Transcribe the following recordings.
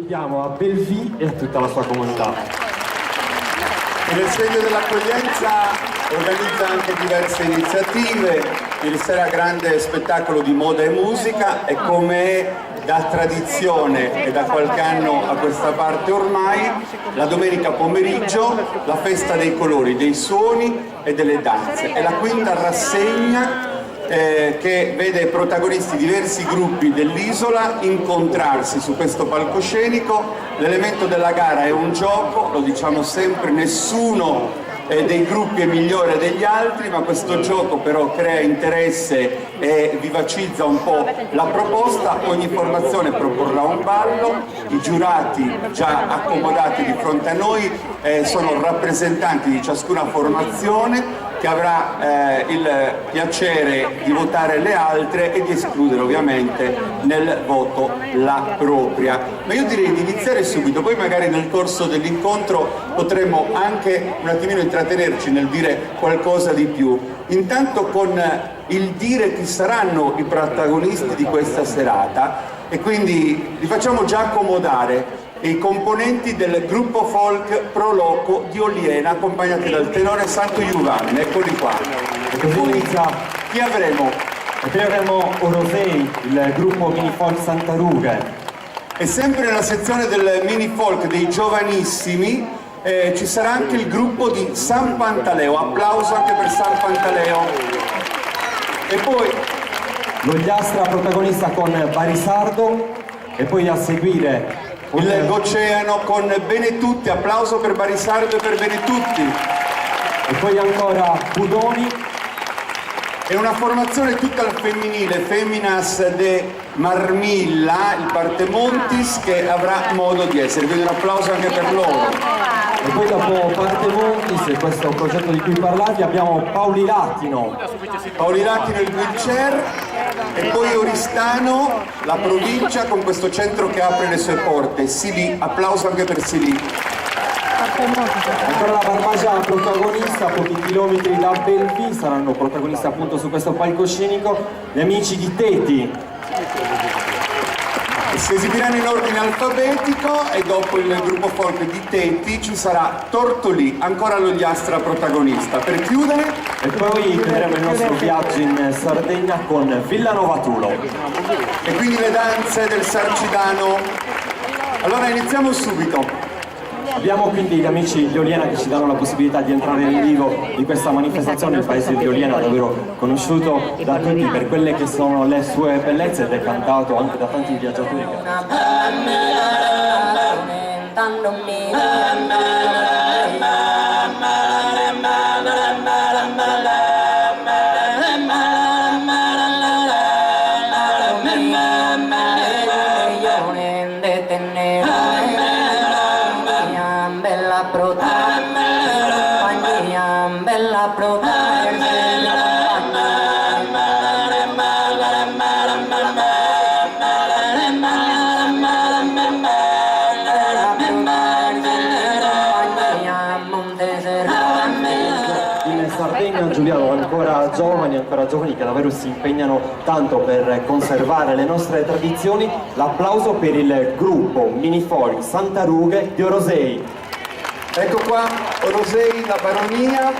salutiamo a Belleville e a tutta la sua comunità. E nel segno dell'accoglienza organizza anche diverse iniziative. Ieri sera grande spettacolo di moda e musica, e come da tradizione e da qualche anno a questa parte ormai, la domenica pomeriggio la festa dei colori, dei suoni e delle danze. È la quinta rassegna che vede protagonisti diversi gruppi dell'isola incontrarsi su questo palcoscenico. L'elemento della gara è un gioco, lo diciamo sempre, nessuno dei gruppi è migliore degli altri, ma questo gioco però crea interesse e vivacizza un po' la proposta. Ogni formazione proporrà un ballo, i giurati già accomodati di fronte a noi sono rappresentanti di ciascuna formazione, che avrà il piacere di votare le altre e di escludere ovviamente nel voto la propria. Ma io direi di iniziare subito, poi magari nel corso dell'incontro potremo anche un attimino intrattenerci nel dire qualcosa di più. Intanto con il dire chi saranno i protagonisti di questa serata, e quindi li facciamo già accomodare, i componenti del gruppo folk Pro Loco di Oliena, accompagnati dal tenore Santo Giovanni. Eccoli qua. E così inizia. Chi avremo? E qui avremo Orosei, il gruppo mini folk Santa Ruga. E sempre nella sezione del mini folk dei giovanissimi ci sarà anche il gruppo di San Pantaleo. Applauso anche per San Pantaleo. E poi L'Ogliastra protagonista con Barisardo, e poi a seguire il Goceano con Benetutti. Applauso per Barisardo e per Benetutti. e poi ancora Budoni. È una formazione tutta al femminile, Feminas de Marmilla, il Partemontis, che avrà modo di essere, quindi un applauso anche per loro. E poi dopo Partemontis, e questo progetto di cui parlavi, abbiamo Paoli Latino. Paoli Latino il wheelchair, e poi Oristano, la provincia, con questo centro che apre le sue porte. Sili, applauso anche per Sili. Ancora la Barbagia protagonista, a pochi chilometri da Belleville, saranno protagonisti appunto su questo palcoscenico gli amici di Teti. Si esibiranno in ordine alfabetico, e dopo il gruppo folk di Teti ci sarà Tortolì, ancora l'Ogliastra protagonista. Per chiudere, E poi vedremo il nostro viaggio in Sardegna con Villanova Tulo. e quindi le danze del Sarcidano. Allora iniziamo subito. Abbiamo quindi gli amici di Oliena che ci danno la possibilità di entrare nel vivo di questa manifestazione. Il paese di Oliena, davvero conosciuto da tutti per quelle che sono le sue bellezze, ed è cantato anche da tanti viaggiatori. Giuliano, ancora giovani che davvero si impegnano tanto per conservare le nostre tradizioni. L'applauso per il gruppo Mini Folk Santa Rughe di Orosei. Ecco qua Orosei, la baronia.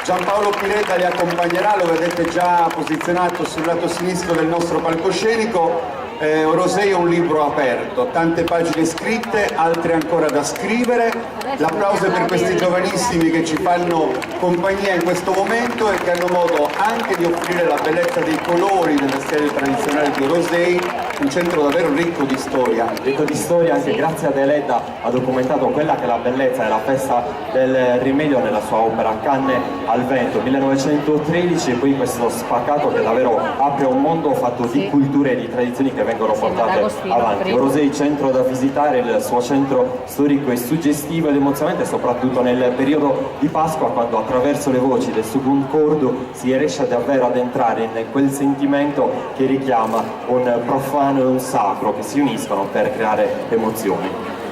Giampaolo Piretta li accompagnerà, lo vedete già posizionato sul lato sinistro del nostro palcoscenico. Orosei è un libro aperto, tante pagine scritte, altre ancora da scrivere. L'applauso è per questi giovanissimi che ci fanno compagnia in questo momento e che hanno modo anche di offrire la bellezza dei colori delle stelle tradizionali di Orosei, un centro davvero ricco di storia. Ricco di storia, anche grazie ad Eledda ha documentato quella che è la bellezza e la festa del rimedio nella sua opera Canne al vento, 1913, e poi questo spaccato che davvero apre un mondo fatto di culture e di tradizioni che vengono portate avanti. Orosei, centro da visitare, il suo centro storico e suggestivo ed emozionante, soprattutto nel periodo di Pasqua, quando attraverso le voci del suo concordo si riesce davvero ad entrare in quel sentimento che richiama un profano e un sacro che si uniscono per creare emozioni.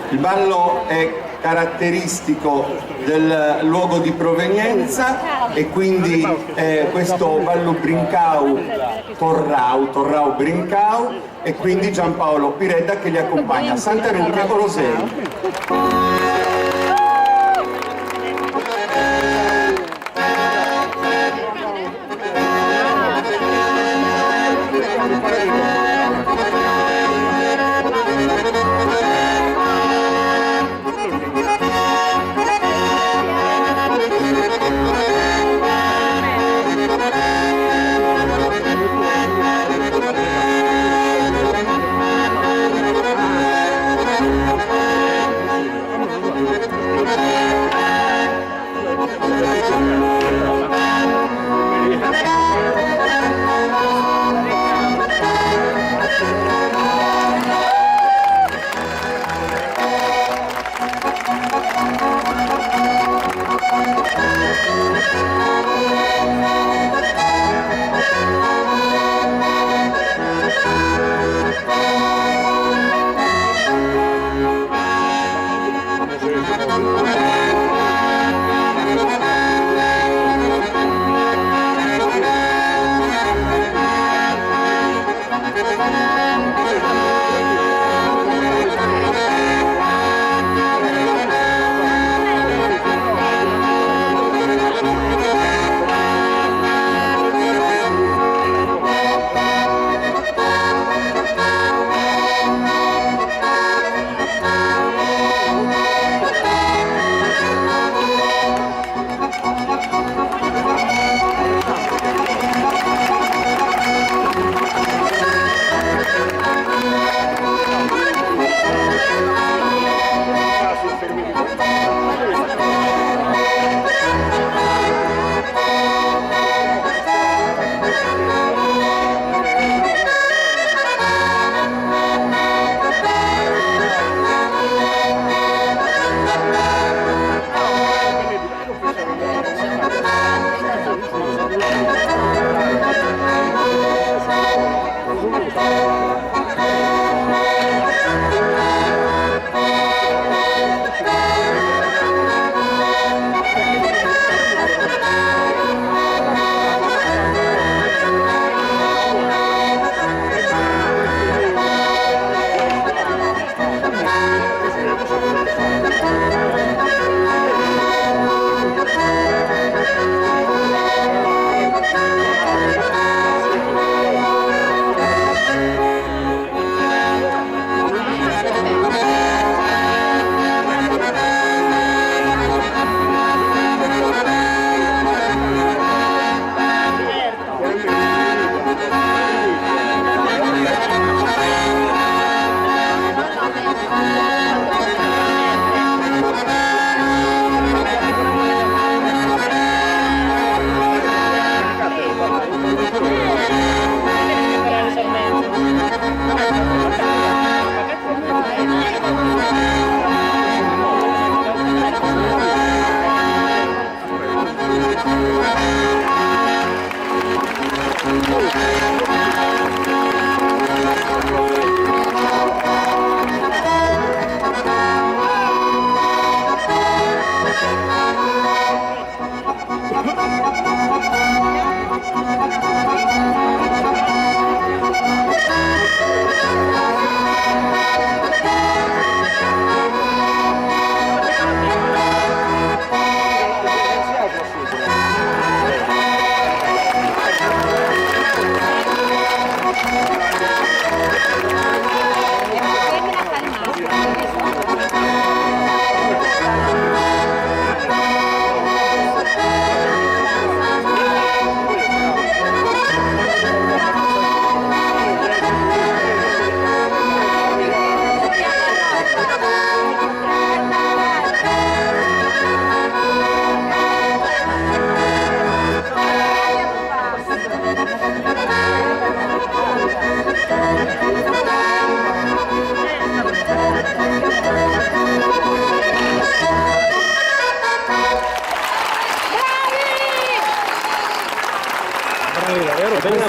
Il ballo è caratteristico del luogo di provenienza, e quindi questo Vallu Brincau Torrau Brincau, e quindi Giampaolo Piredda che li accompagna. Santa Lucia Colosei.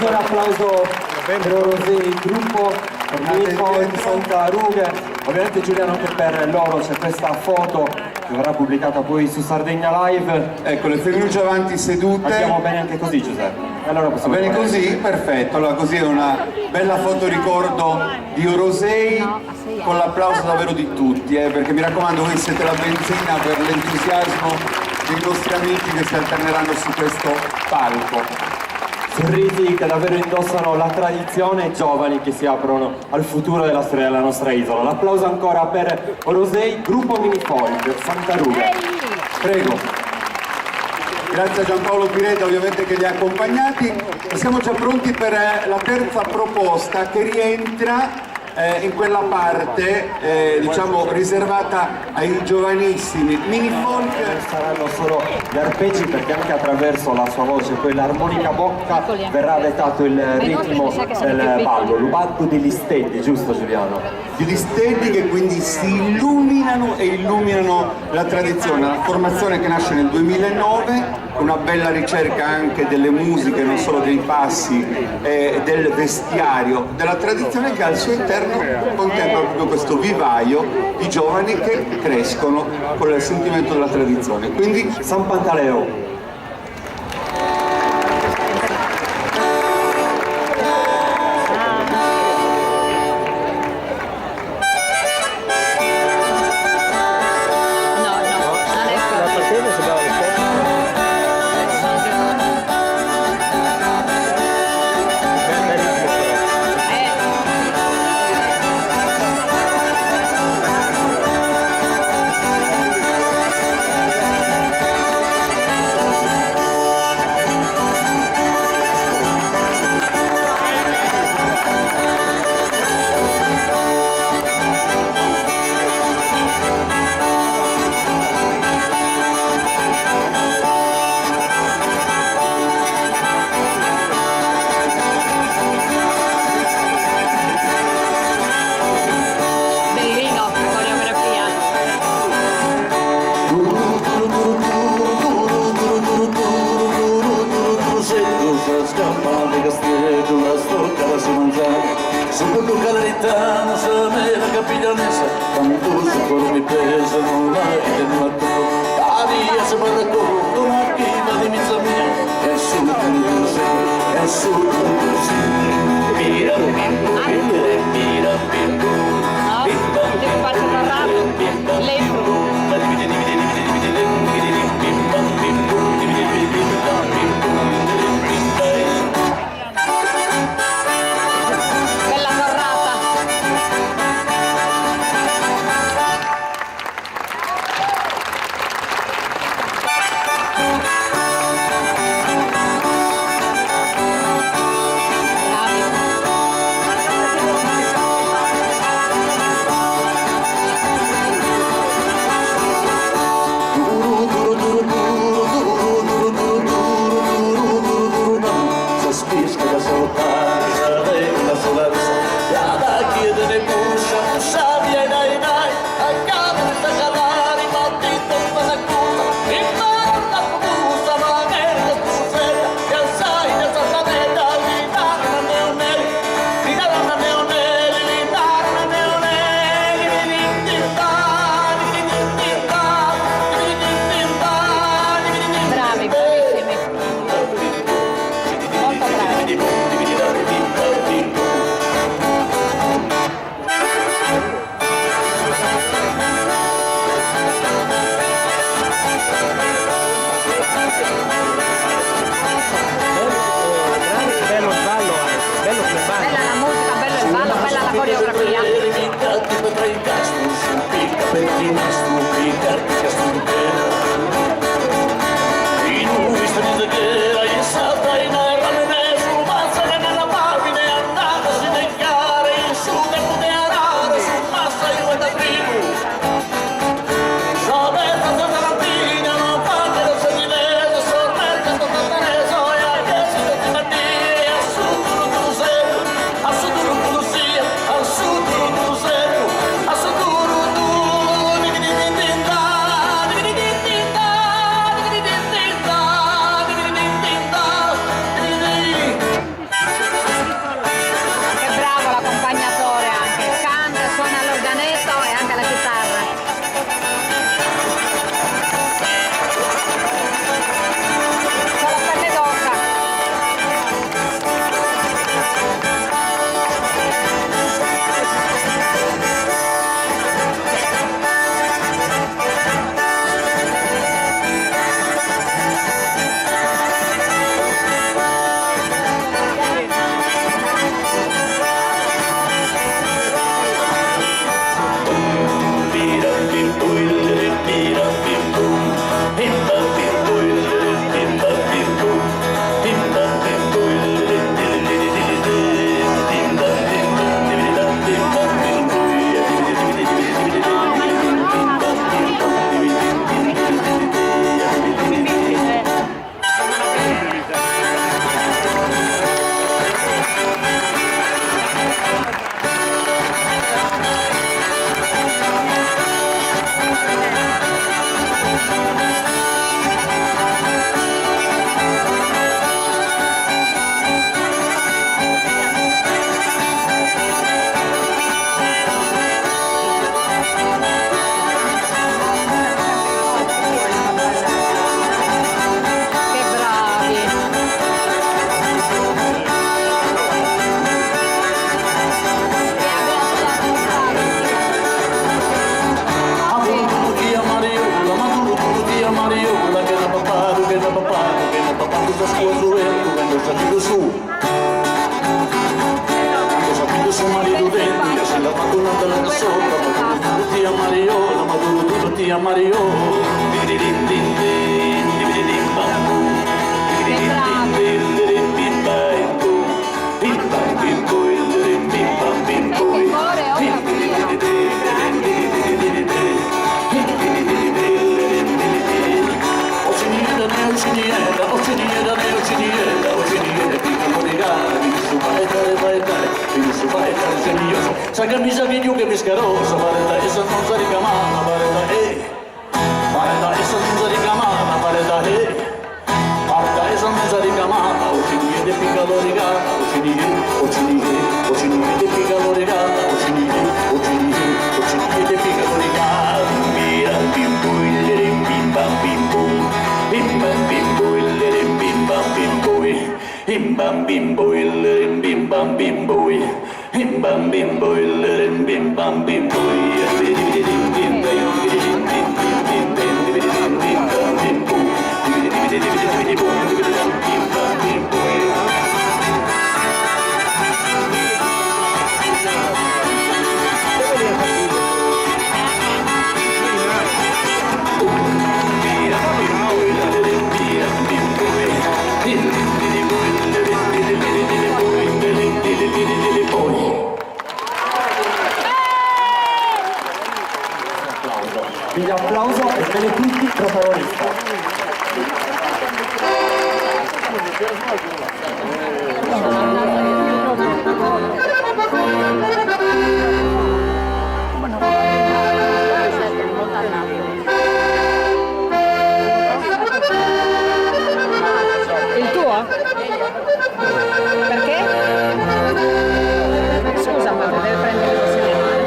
Un applauso per Rosei, gruppo Minifold, Santa Rughe. Ovviamente Giuliano, anche per loro c'è questa foto che verrà pubblicata poi su Sardegna Live. Ecco, le femminucce avanti sedute. Andiamo bene anche così, Giuseppe. Allora Va bene così? Perfetto, allora così è una bella foto ricordo di Orosei con l'applauso davvero di tutti, perché mi raccomando, voi siete la benzina per l'entusiasmo dei nostri amici che si alterneranno su questo palco. Sorrisi che davvero indossano la tradizione e giovani che si aprono al futuro della storia della nostra isola. L'applauso ancora per Orosei, gruppo Minifold, Santa Ruga. Prego. Grazie a Giampaolo Piretta ovviamente che li ha accompagnati e siamo già pronti per la terza proposta che rientra in quella parte diciamo riservata ai giovanissimi. Minifold Saranno solo gli arpeggi, perché anche attraverso la sua voce, poi l'armonica bocca, verrà dettato il ritmo del ballo, l'ubanco degli stedi, giusto Giuliano? degli stedi che quindi si illuminano e illuminano la tradizione, la formazione che nasce nel 2009, una bella ricerca anche delle musiche, non solo dei passi, del vestiario, della tradizione che al suo interno contempla proprio questo vivaio di giovani che crescono con il sentimento della tradizione. Quindi San Pantaleo. Non se me la capiglianessa, tanto su cuore mi pesa, non mai tenuto. La via se parla con una chiva di mezza mia, è su così. Mira, mira, No, devi farci parlare, lento. Bella ferrata. Bravi. ti Mariola, ma tu ti Mariola. Sa camisa che io che mi scarosa, pareta essa non si ricamata, pareta essa non si ricamata, pareta essa non si ricamata, uccidi de piccolo rigata, uccidi de piccolo rigata, uccidi de piccolo rigata, bim bum, bim bam bim bum, bim bam bim bum, bim bam bim bum, bim bam bim bum, bim bam bim bum. Bim bam bim boy, bim bam bim Quindi applauso e vede tutti protagonista. Il tuo? Perché? Scusa, ma deve prendere il segnale.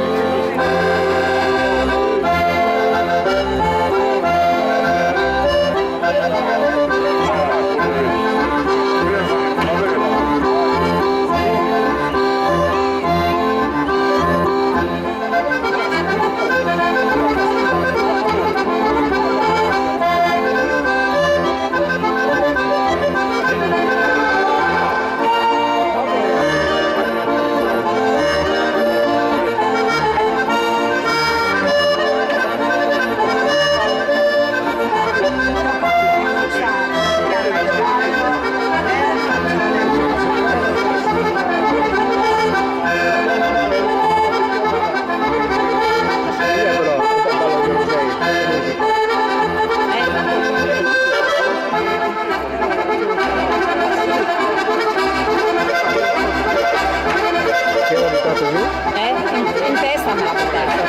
In testa me l'ha portato.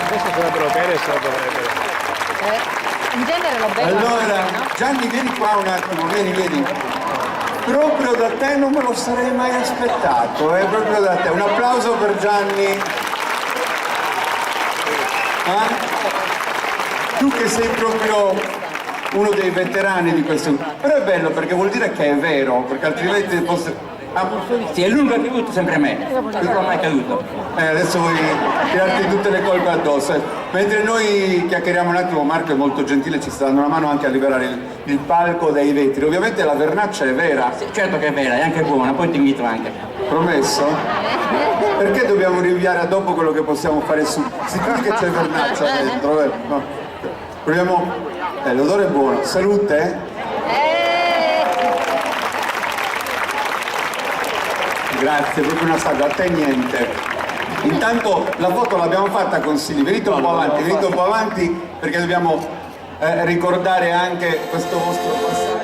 Adesso dovrebbero bere se lo dovrebbero. In genere lo bevo. Allora, no? Gianni, vieni qua un attimo, vieni. Proprio da te non me lo sarei mai aspettato, proprio da te. Un applauso per Gianni. Tu che sei proprio uno dei veterani di questo. Però è bello perché vuol dire che è vero, perché altrimenti fosse. Sì, è lui che ha caduto sempre a me, lui non è mai caduto. Adesso vuoi tirarti tutte le colpe addosso. Mentre noi chiacchieriamo un attimo, Marco è molto gentile, ci sta dando una mano anche a liberare il palco dai vetri. Ovviamente la vernaccia è vera. Sì, certo che è vera, è anche buona, poi ti invito anche. Promesso? Perché dobbiamo rinviare a dopo quello che possiamo fare su? Sicuri che c'è vernaccia dentro, no. Proviamo. L'odore è buono. Salute? Grazie, proprio una saga, a te niente. Intanto la foto l'abbiamo fatta con Silvi, venite un po' avanti perché dobbiamo ricordare anche questo vostro passaggio.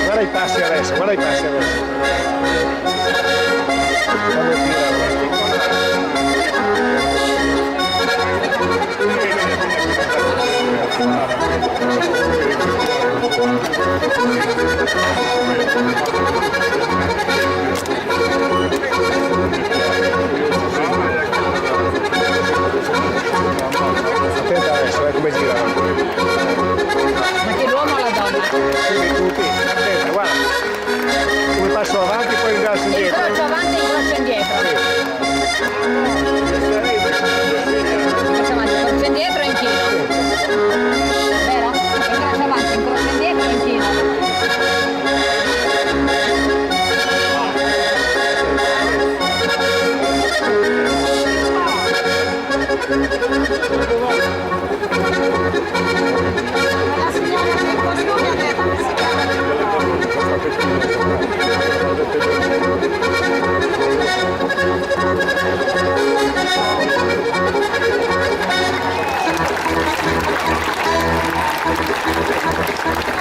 Guarda i passi adesso, guarda i passi adesso. Quando attenta adesso, come gira. Ma che l'uomo o la donna? Tutti, attenta, guarda. Un passo avanti, poi ingrasso indietro. Incrocio avanti e incrocio indietro. Incrocio avanti, incrocio indietro e inchino. Vero? Incrocio avanti, incrocio indietro e inchino.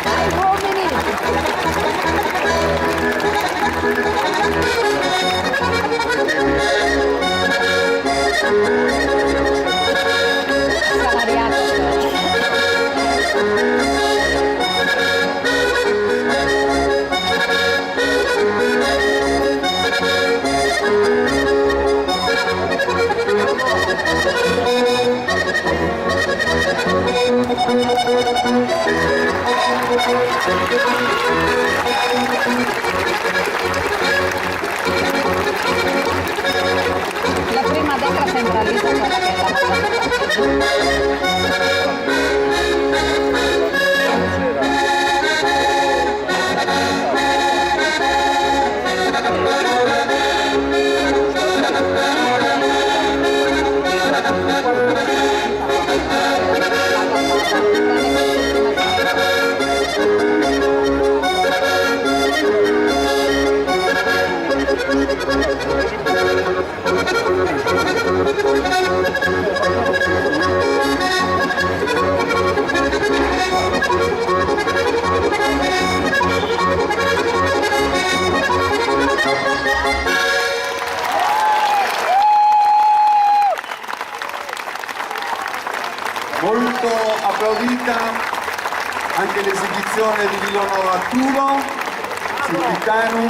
Dai uomini! Siamo la prima destra centralista quella che è Molto applaudita anche l'esibizione di Lilono Arturo sul Titanu.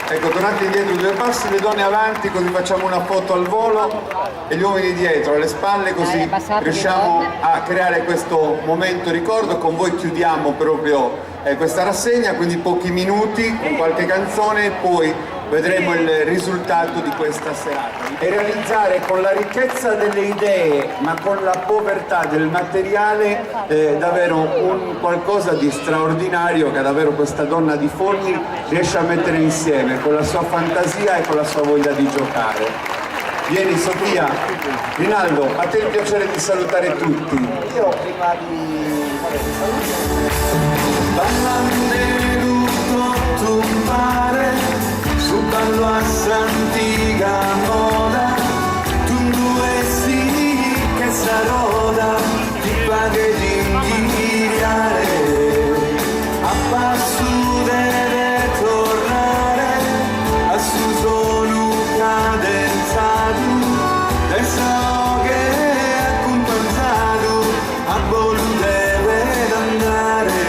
Ecco, tornate indietro due passi, le donne avanti, così facciamo una foto al volo, e gli uomini dietro, alle spalle, così riusciamo a creare questo momento ricordo. Con voi chiudiamo proprio questa rassegna, quindi pochi minuti con qualche canzone, e poi vedremo il risultato di questa serata. E realizzare con la ricchezza delle idee, ma con la povertà del materiale, davvero un qualcosa di straordinario che davvero questa donna di Fogni riesce a mettere insieme con la sua fantasia e con la sua voglia di giocare. Vieni Sofia. Rinaldo, a te il piacere di salutare tutti. Io prima di su ballo a s'antica moda, tu due sì che saroda, ti paghi di inghiriare, a passo deve tornare, a su solo cadenzato, del sao che è compensato, a volo deve andare.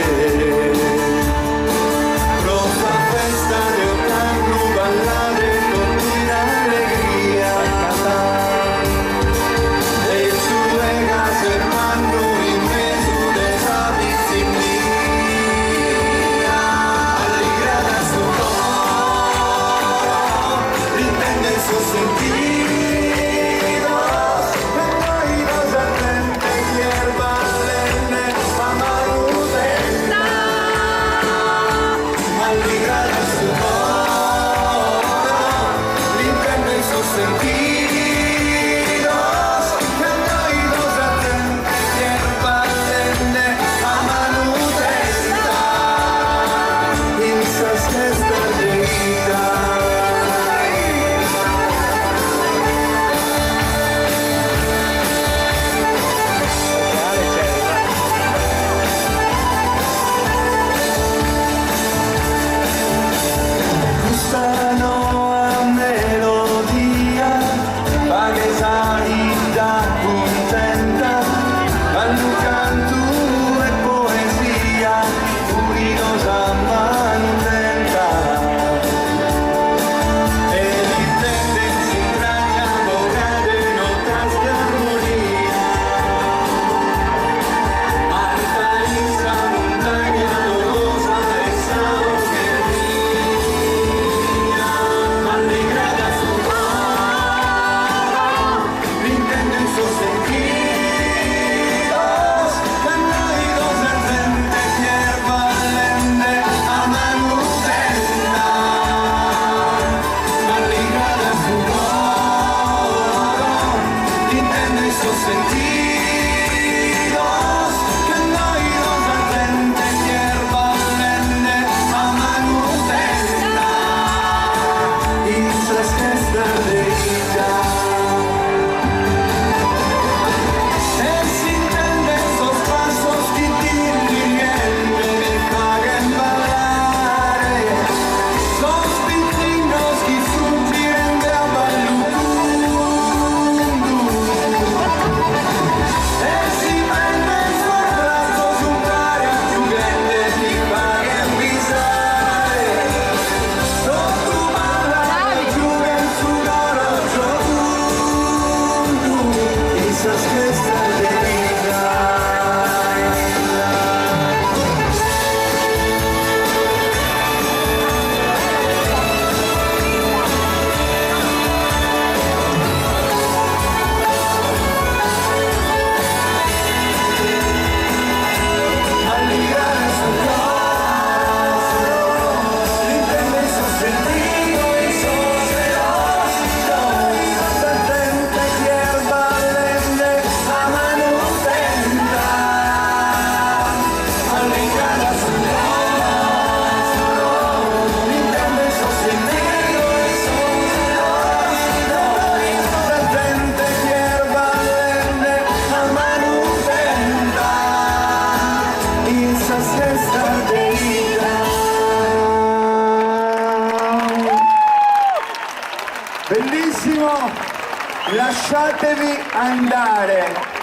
lasciatevi andare.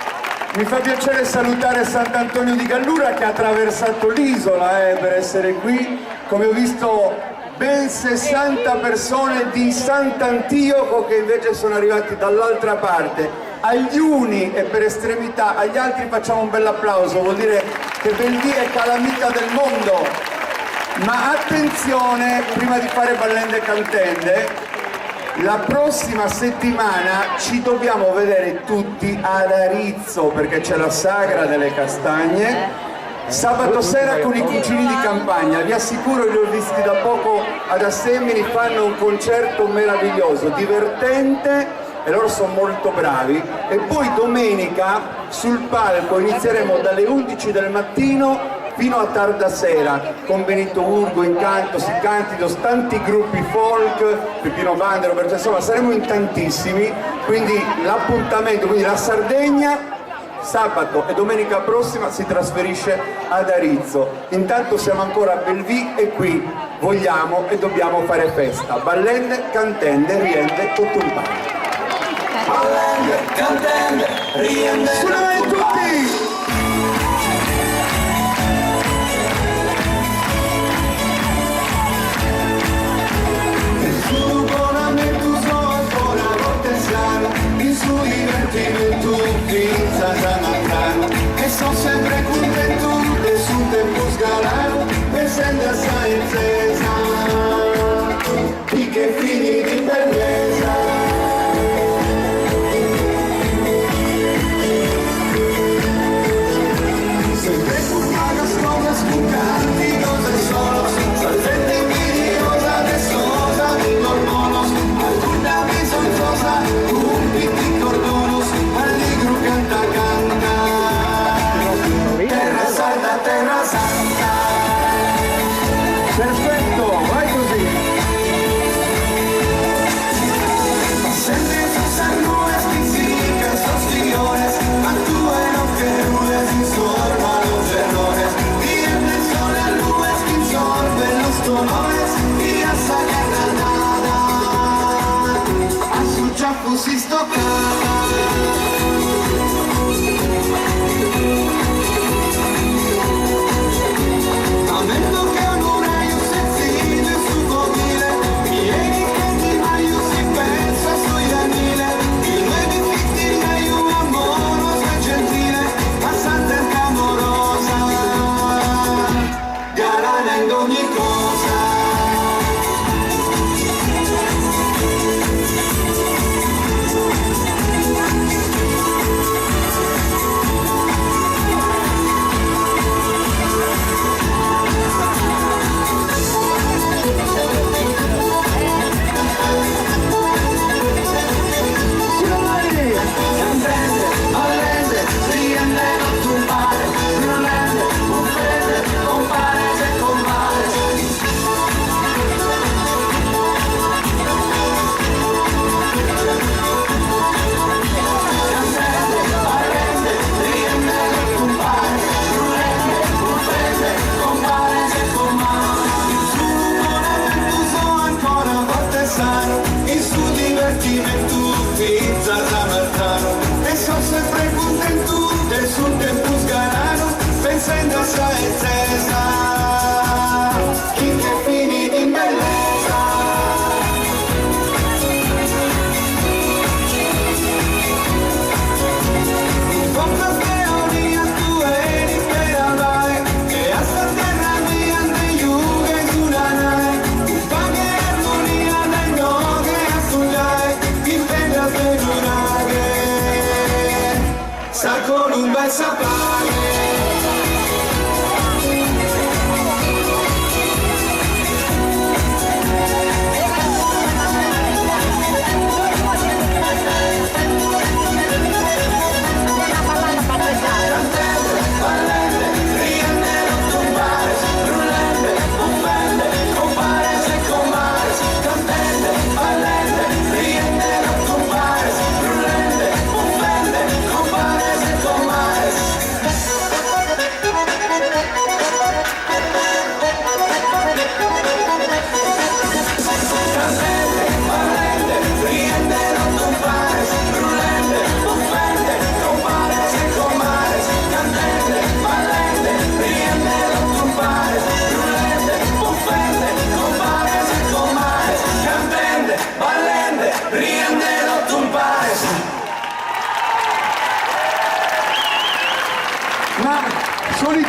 Mi fa piacere salutare Sant'Antonio di Gallura che ha attraversato l'isola per essere qui. Come ho visto ben 60 persone di Sant'Antioco che invece sono arrivati dall'altra parte. Agli uni e per estremità, agli altri facciamo un bel applauso, vuol dire che Belvì è calamita del mondo. Ma attenzione, prima di fare ballende e cantende, la prossima settimana ci dobbiamo vedere tutti ad Arizzo perché c'è la sagra delle castagne. Sabato sera con i Cugini di Campagna, vi assicuro, li ho visti da poco ad Assemini, fanno un concerto meraviglioso, divertente e loro sono molto bravi. E poi domenica sul palco inizieremo dalle 11 del mattino fino a tarda sera con Benito Urgo, Incanto, Sicantidos, tanti gruppi folk, Peppino Vandero, perché insomma saremo in tantissimi, quindi l'appuntamento, quindi la Sardegna sabato e domenica prossima si trasferisce ad Arizzo. Intanto siamo ancora a Belvì e qui vogliamo e dobbiamo fare festa. Ballende, cantende, riende, Totumpani. Ballende, cantende, riende, Suonate tutti! Il suo divertimento finza da mancano e sono sempre contento del suo tempo sgalano pensando a scienza di che fini di bellezza sempre fumata storia spuntanti cose solo salvete invidiosa adesso di mormonos alcuna bisognosa Terra Santa. Perfetto, vai così. Sempre sus nubes que siguen sus guiones, actúen aunque nubes insorban los errores. Y en el sol las nubes que insorben los dolores y esa guerra nada a su chapo si stocca.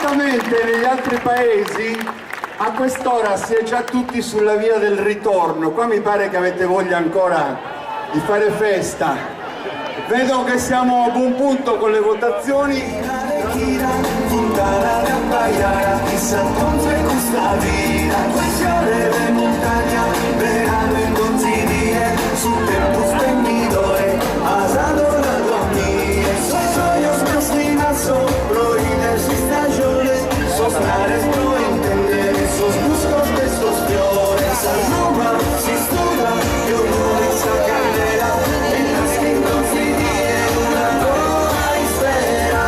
Solitamente negli altri paesi a quest'ora si è già tutti sulla via del ritorno. Qua mi pare che avete voglia ancora di fare festa. Vedo che siamo a buon punto con le votazioni. Chissà dove questa vita, quel fiore de montagna, verano in consiglie, sul tempo splendido e asado la dormire, sus sueños me oscilan sobre sus estaciones, sos mares no entender esos buscos de esos fiores, arruma, si estuda, yo no esa candela, mientras que en consiglie una nuova espera.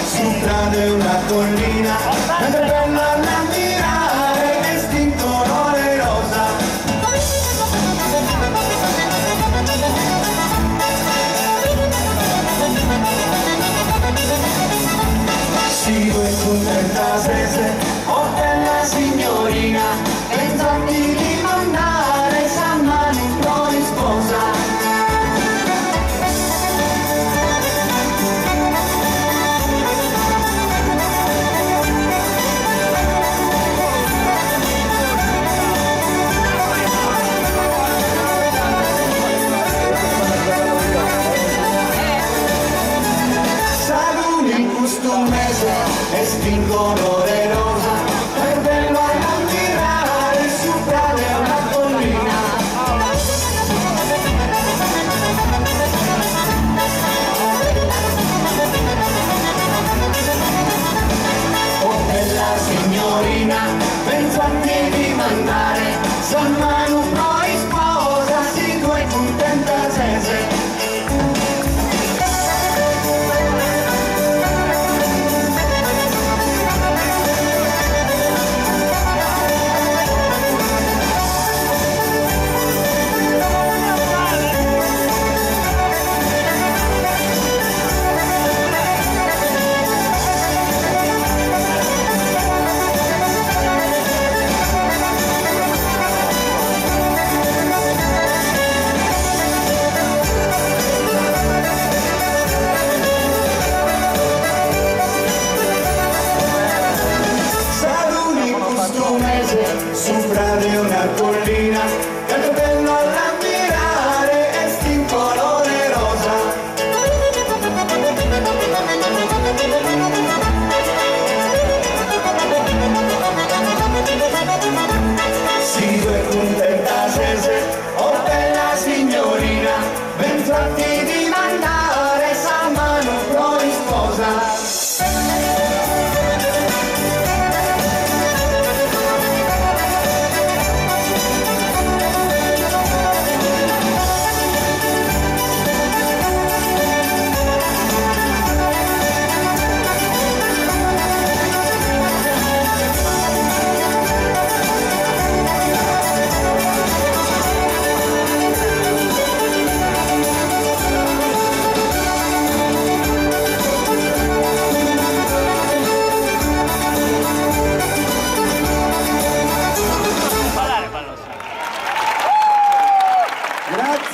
Su una collina, è bello da ammirare.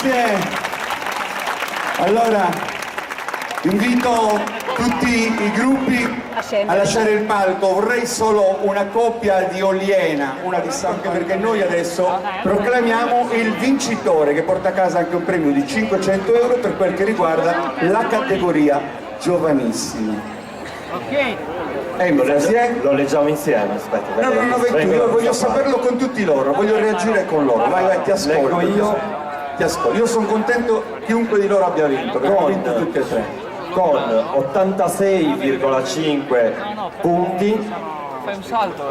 Grazie. Allora, invito tutti i gruppi a lasciare il palco. Vorrei solo una coppia di Oliena, una di anche perché noi adesso proclamiamo il vincitore che porta a casa anche un premio di 500 euro per quel che riguarda la categoria giovanissimi. Ok. Lo leggiamo insieme, aspetta. No, vai tu, io voglio saperlo con tutti loro, voglio reagire con loro. Vai, ti ascolto. Leggo io. Ti ascolto. Io sono contento chiunque di loro abbia vinto, perché hanno vinto tutti e tre. Con 86,5 punti Fai un salto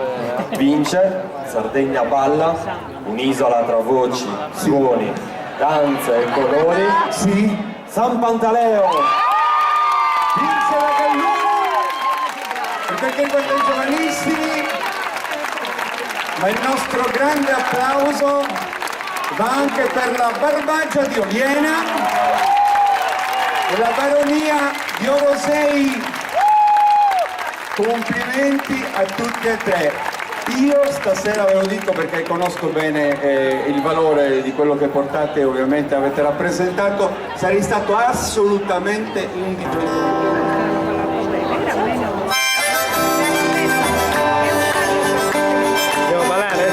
vince Sardegna Balla, un'isola tra voci, suoni, danze e colori. Sì, San Pantaleo! vince la Gallura! E perché quando i giovanissimi, ma il nostro grande applauso va anche per la Barbagia di Oliena e la Baronia di Orosei. Complimenti a tutti e tre. Io stasera ve lo dico perché conosco bene il valore di quello che portate e ovviamente avete rappresentato, sarei stato assolutamente indifferente. Andiamo a ballare?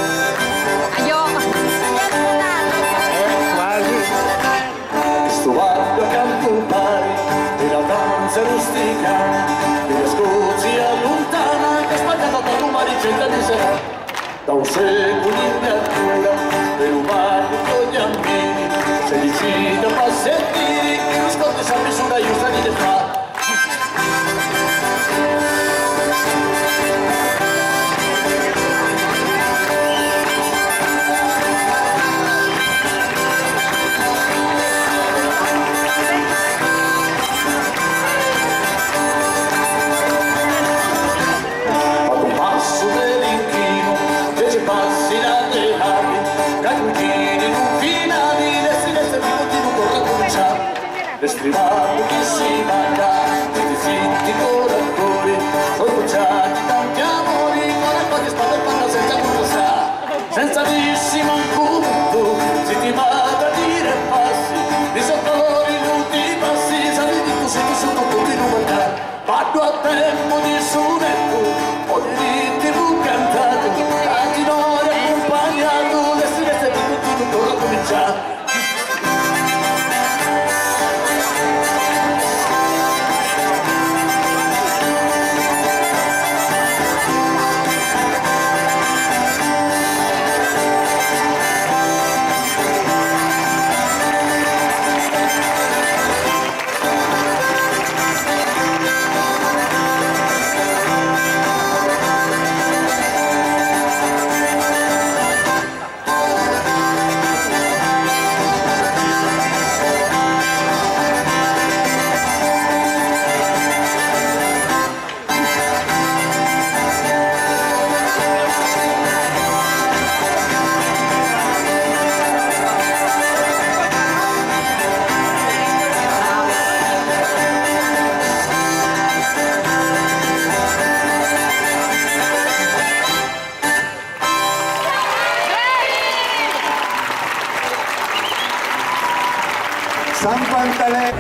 Quasi. Sto vado a campare della danza rustica, della Scozia lontana che spagliata da una ricetta di sera, da un secolo di natura, per un bagno con gli ambini, se decide a passettini, che non scotti sempre sulla giusta di fa. L'estrimato che si mangia, tutti zitti coratori, sono bruciati tanti amori, con la quale spada e panna senza curiosità, senza dirsi manco un punto, si timava a dire passi, mi sottori tutti i passi, saliti così che sono tutti in umanità, vado a tempo di sonetto, ho diritti fu cantato, tanti noi accompagnato, le stesse di tutti tutto cominciato. San Pantaleo.